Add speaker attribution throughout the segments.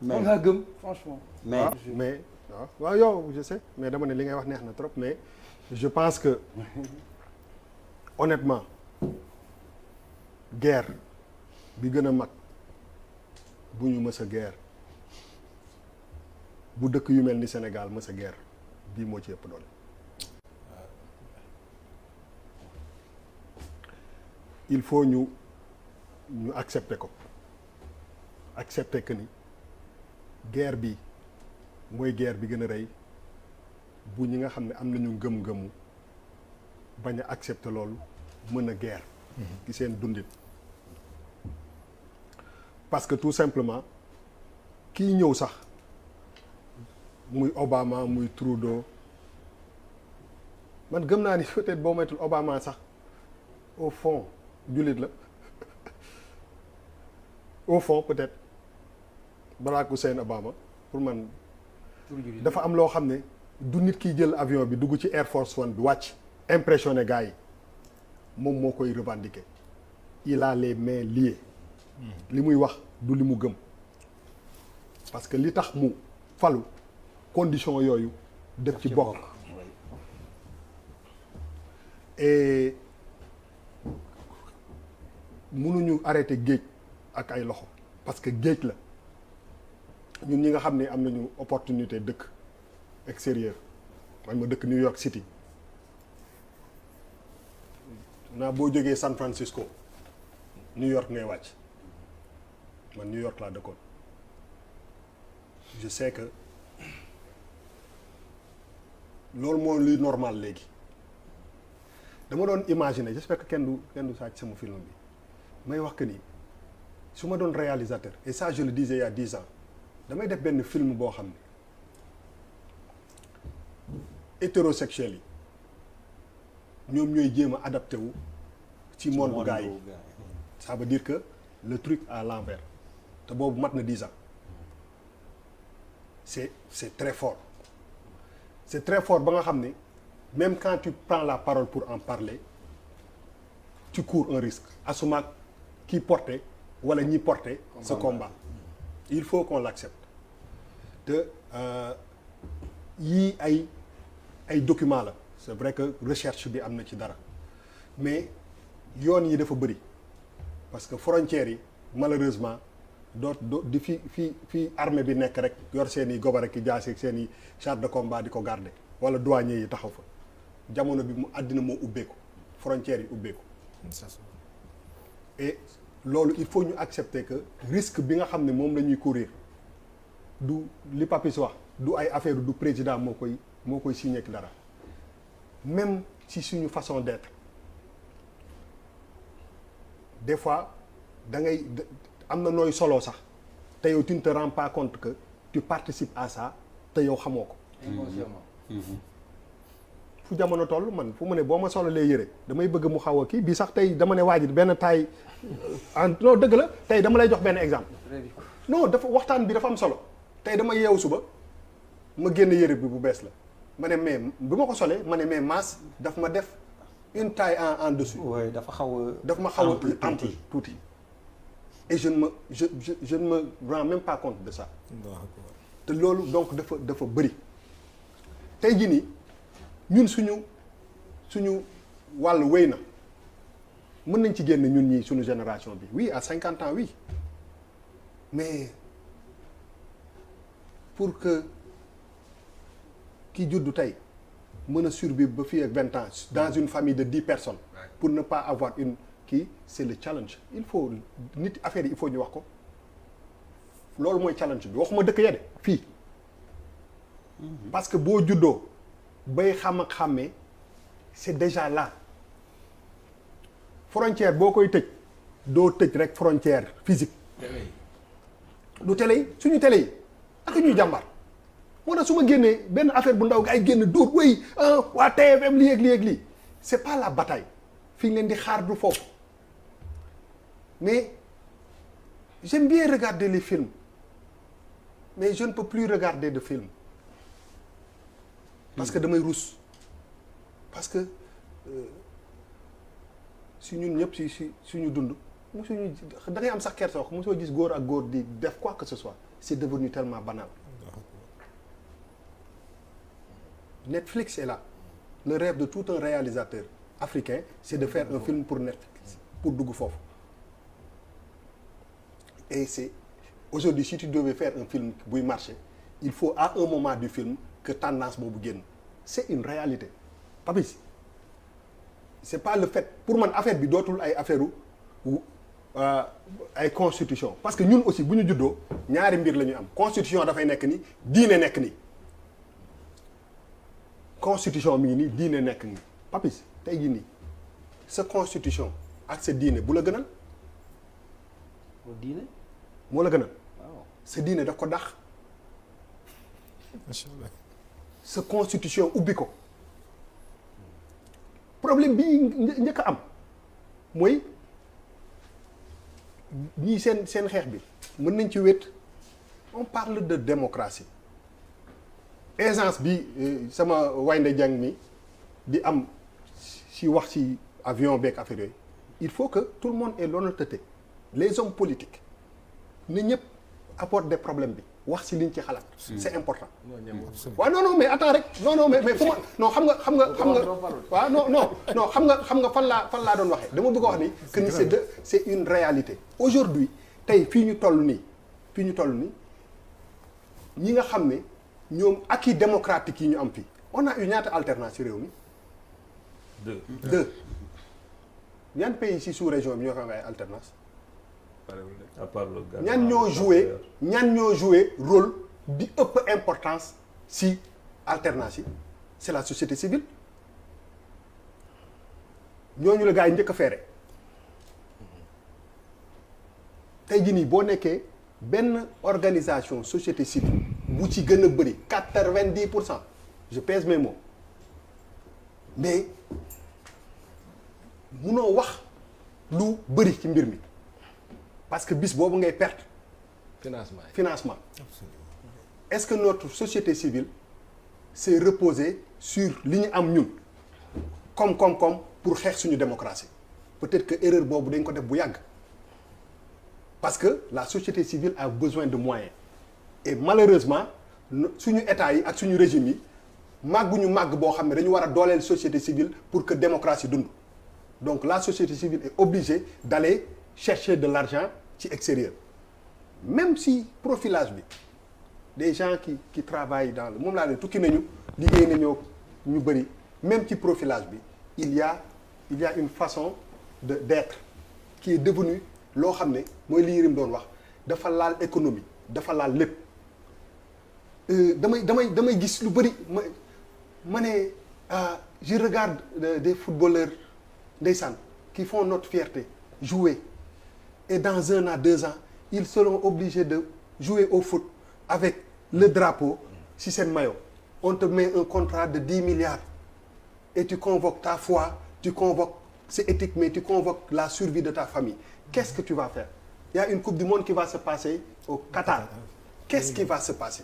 Speaker 1: mais nga gëm franchement.
Speaker 2: mais waaw yow je sais mais dama ne li ngay wax neex na trop mais je pense que honnêtement guerre bi gën a mag bu ñu mës a guerre bu dëkk yu mel ni Sénégal mës a guerre bii moo ci ëpp doole. il faut ñu accepter ko accepter que ni guerre bi mooy guerre bi gën a rëy bu ñi nga xam ne am nañu ngëm-ngëmu bañ a accepter loolu mën a guerre ci seen dundin parce que tout simplement kii ñëw sax muy Obama muy Trudeau man gëm naa ni peut-être boo moytul Obama sax au fond jullit la au fond peut-être Barack Hussein Obama pour man dafa am loo xam ne du nit kiy jël avion bi dugg ci Air Force One bi wàcc impressionné gars yi moom moo koy revendiquer il a les mains liées li muy wax du li mu gëm parce que li tax mu falu condition yooyu def ci bokk et mënuñu arrêter géej ak ay loxo parce que géej la ñun ñi nga xam ne am nañu opportunité dëkk extérieur man ma dëkk New York City naa boo jógee San Francisco New York ngay wàcc man New York laa dëkkoon je sais que loolu moo luy normal léegi dama doon imaginer j'espère que kenn du sàcc sama film bi may wax que ni su ma doon réalisateur et ça je le disais il y a 10 ans damay def benn film boo xam ne hétérosexuels yi ñoom ñooy jéem a adapté wu ci monde gars yi ça veut dire que le truc à l'envers te boobu mat na 10 ans c'est très fort c'est très fort ba nga xam ne même quand tu prends la parole pour en parler tu cours un risque assumaak kii porté wala ñi porté ce combat il faut qu'on l'accepte te yii ay documents la c'est vrai que recherche bi am na ci dara mais yoon yi dafa bëri parce que frontières yi malheureusement doo di fii armée bi nekk rek yor seen i gobar ak i jaasi ak seen i char de combat di ko garder wala douanier yi taxaw fa jamono bi mu àddina moo ubbeeku frontières yi ubbeeku et loolu il faut ñu accepter que risque bi nga xam ne moom la ñuy courir du li Papis wax du ay affaire du président moo koy signé ak dara même ci suñu façon d'être des fois da ngay am na nooy solo sax te yow tu ne te rends pas compte que tu participes à ça te yow xamoo ko. fu jamono toll man fu mu ne boo ma sololee yëre damay bëgg mu xaw a kii bii sax tey dama ne waajit benn taay non dëgg la tey dama lay jox benn exemple. non dafa waxtaan bi dafa am solo tey dama yeewu suba ma génn yëre bi bu bees la ma ne mais bu ma ko solee ma ne mais masse daf ma def une taille en dessus.
Speaker 3: oui dafa xaw a.
Speaker 2: daf ma xaw a ample tuuti. et je ne me rends même pas compte de ça. te loolu donc dafa bëri tey jii nii ñun suñu wàll wéy na mën nañ ci génn ñun ñii suñu génération bi oui à 50 ans oui mais pour que ki juddu tey mën a survivre ba fii ak 20 ans dans une famille de 10 personnes pour ne pas avoir une kii c'est le challenge il faut nit affaire yi il faut ñu wax ko loolu mooy challenge bi waxuma dëkk ya de fii parce que boo juddoo bay xam ak xàmmee c'est déjà là frontière boo koy tëj doo tëj rek frontière physique du télé yi suñu télé yi ak ñuy jàmbar moo tax su ma génnee benn affaire bu ndaw ga ay génn dóor wéy waa TFM lii ak lii c'est pas la bataille fi ñu leen di xaar du foofu mais j'aime bien regarder les films mais je ne peux plus regarder de films parce que damay rus parce que si ñun ñëpp si suñu dund musuñu da ngay am sax kersa wax mosoo gis góor ak góor di def quoi que ce soit c'est devenu tellement banal. Netflix est là. Le rêve de tout un réalisateur africain, c'est de faire un film pour Netflix, pour dugg foofu. Et c'est aujourd'hui, si tu devais faire un film buy marcher, il faut à un moment du film que tendance boobu génn. C'est une réalité. Papis, c'est pas le fait pour man affaire bi dootul ay affaire u ay constitution parce que ñun aussi bu ñu juddoo ñaari mbir la ñuy am constitution dafay nekk ni diine nekk ni constitution mi ngi nii diine nekk nii Papis tey jii nii sa constitution ak sa diine bu la gënal.
Speaker 1: diine.
Speaker 2: moo la gënal.
Speaker 1: waaw
Speaker 2: sa diine daf ko dàq.
Speaker 3: macha allah.
Speaker 2: sa constitution ubbi ko problème bi njëkk a am mooy ñii seen xeex bi mën nañ ci wét on parle de démocratie aisance bi sama waynde jàng mi di am si wax ci avion beeg affaire yooyu il faut que tout le monde ait l'honnêteté les hommes politiques ne ñëpp apportent des problèmes bi wax ci liñ ci xalaat. C'est important. waaw non mais attends rek non mais fu ma non xam nga waaw non xam nga fan laa doon waxee dama bëgg a wax ni que ni c'est une réalité. Aujourd'hui tey fii ñu toll nii ñi nga xam ne ñoom acquis démocratique yi ñu am fii on a eu ñaata alternance ci réew mi. deux ñaan pays ci sous-région bi ñoo fa am ay alternance.
Speaker 4: à part le Ghana,
Speaker 2: ñan ñoo joué rôle bi ëpp importance si alternance yi c'est la société civile ñooñu la gars yi njëkk a feere tey jii nii boo nekkee benn organisation société civile bu ci gën a bëri 90% je pèse mes mots mais munoo wax lu bëri ci mbir mi. Parce que bis boobu ngay perte. Financement.
Speaker 3: Absolument.
Speaker 2: Est-ce que notre société civile s'est reposée sur li ñu am ñun comme pour xeex suñu démocratie peut-être que erreur boobu dañ ko def bu yàgg parce que la société civile a besoin de moyens et malheureusement suñu état yi ak suñu régime yi màgguñu màgg boo xam ne dañu war a dooleel société civile pour que démocratie dund donc la société civile est obligée d'aller chercher de l'argent ci extérieur même si profilage bi des gens qui travaillent dans le moom laa ne tukki nañu liggéey nañoo ñu bëri même ci profilage bi il y a une façon d'être qui est devenue loo xam ne mooy li Yérim doon wax dafa laal économie dafa laal lépp damay gis lu bëri ma ne je regarde des footballeurs ndeysaan qui font notre fierté jouer et dans 1 an 2 ans ils seront obligés de jouer au foot avec le drapeau si seen maillot on te met un contrat de 10 milliards et tu convoques ta foi tu convoques c'est éthique mais tu convoques la survie de ta famille qu'est-ce que tu vas faire il y a une coupe du monde qui va se passer au Qatar qu'est-ce qui va se passer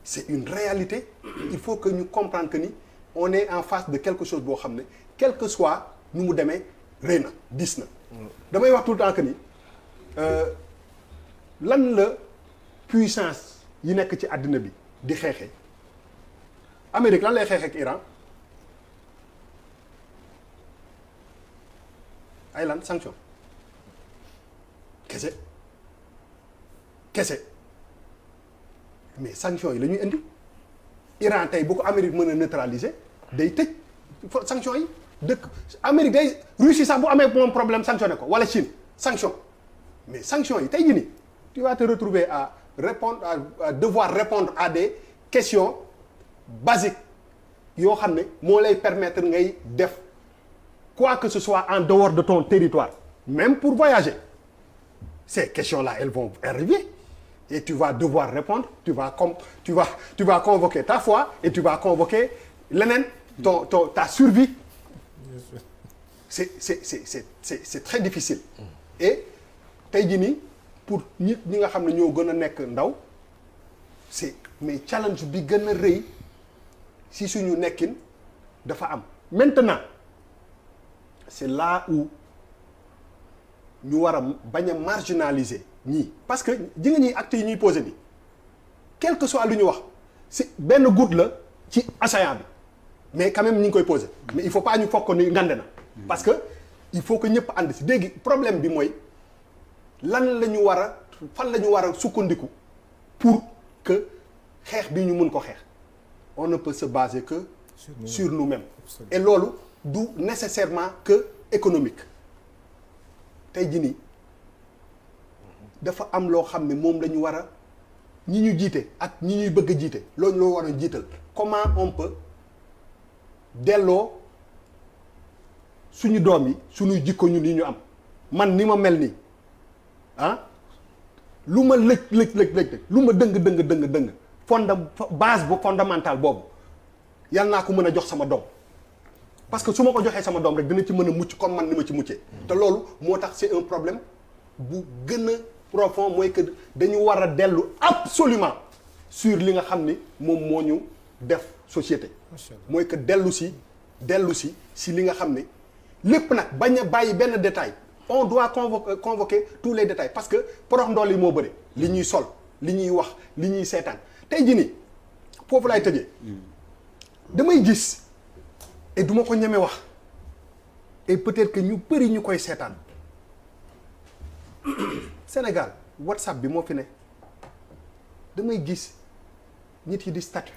Speaker 2: c'est une réalité il faut que ñu comprendre que ni on est en face de quelque chose boo xam ne quel que soit nu mu demee rëy na dis na damay wax tout le temps que ni lan la puissance yi nekk ci àddina bi di xeexee Amérique lan lay xeexee ak Iran ay lan sanction kese mais sanction yi la ñuy indi Iran tey bu ko Amérique mën a neutraliser day tëj sanction yi dëkk Amérique day Russie sax bu amee moom problème sanctionné ko wala Chine sanction mais sanction yi tey jii nii tu vas te retrouver à devoir répondre à des questions basiques yoo xam ne moo lay permettre ngay def quoi que ce soit en dehors de ton territoire même pour voyager ces questions-là elles vont arriver et tu vas devoir répondre tu vas convoquer ta foi et tu vas convoquer leneen ta survie c'est très difficile et tey jii nii pour ñi nga xam ne ñoo gën a nekk ndaw mais challenge bi gën a rëy si suñu nekkin dafa am maintenant c'est là où ñu war a bañ a marginaliser ñii parce que ji nga ñuy actes yi ñuy posé nii quel que soit lu ñu wax si benn goutte la ci océan bi mais quand même ñu ngi koy posé mais il faut pas ñu foog ko ni ngande na parce que il faut que ñëpp ànd si dégg problème bi mooy lan la ñu war a fan la ñu war a sukkandiku pour que xeex bi ñu mun ko xeex on ne peut se baser que sur nous-mêmes et loolu du nécessairement que économique tey jii nii dafa am loo xam ne moom la ñu war a ñi ñu jiite ak ñi ñuy bëgg a jiite loolu loo war a jiital comment on peut delloo suñu doom yi suñuy jikko ñun yi ñu am man ni ma mel nii ah lu ma lëj lu ma dëng base bu fondamentale boobu yàlla naa ko mën a jox sama doom parce que su ma ko joxee sama doom rek dina ci mën a mucc comme man ni ma ci muccee te loolu moo tax c'est un problème bu gën a profond mooy que dañu war a dellu absolument sur li nga xam ni moom moo ñu def société mooy que dellu si si li nga xam ne lépp nag bañ a bàyyi benn détail on doit convoquer tous les détails parce que porox ndool yi moo bëri li ñuy sol li ñuy wax li ñuy seetaan tey jii nii foofu laay tëjee damay gis et duma ko ñeme wax et peut-être que ñu bëri ñu koy seetaan Sénégal WhatsApp bi moo fi ne damay gis nit yi di statut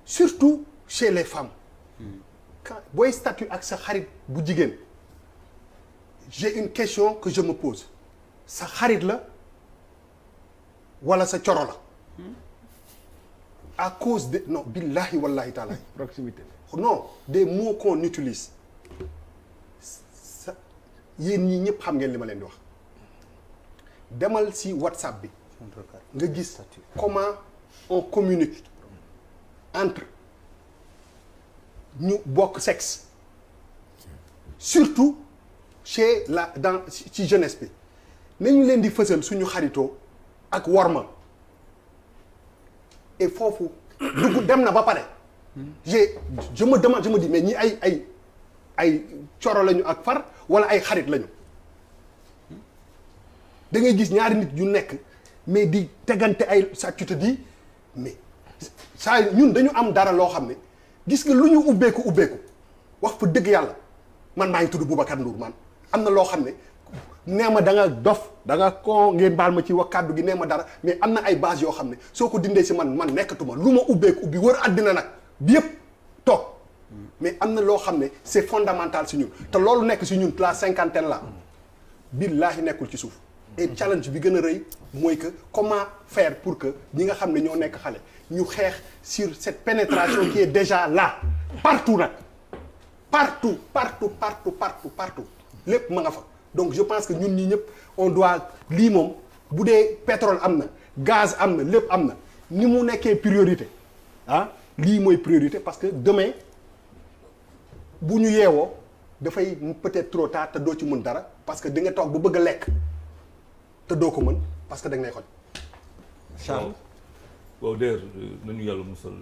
Speaker 2: surtout chez les femmes quand booy statut ak sa xarit bu jigéen j'ai une question que je me pose sa xarit la wala sa coro la à cause de non billahi wallahi taala
Speaker 4: proximité
Speaker 2: non des mots qu'on utilise sa yéen ñii ñëpp xam ngeen li ma leen di wax demal si WhatsApp bi nga gis comment on communique entre ñu bokk sexe surtout chez ci jeunesse bi nañu leen di fësal suñu xaritoo ak worma et foofu dugg dem na ba pare je me demande je me dis mais ñi ay coro lañu ak far wala ay xarit lañu da ngay gis ñaari nit yu nekk mais di tegante ay ça tu te dis mais saa ñun dañu am dara loo xam ne gis nga lu ñu ubbeeku wax fa dëgg yàlla man maa ngi tudd Boubacar Ndour man am na loo xam ne nee ma da nga dof da nga ko ngeen baal ma ci wax kàddu gi nee ma dara mais am na ay base yoo xam ne soo ko dindee si man nekkatuma lu ma ubbi wër àddina nag bi yëpp toog mais am na loo xam ne c'est fondamental si ñun te loolu nekk si ñun la cinquantaine la billaahi nekkul ci suuf et challenge bi gën a rëy mooy que comment faire pour que ñi nga xam ne ñoo nekk xale ñu xeex sur cette pénétration qui est déjà là partout nag partout lépp ma nga fa donc je pense que ñun ñi ñëpp on doit lii moom bu dee pétrole am na gaz am na lépp am na ni mu nekkee priorité lii mooy priorité parce que demain bu ñu yeewoo dafay peut-être trop tard te doo ci mën dara parce que di nga toog ba bëgg a lekk te doo ko mën parce que da nga lay xoj.
Speaker 4: Charles. waaw d'ailleurs nañu yàlla musal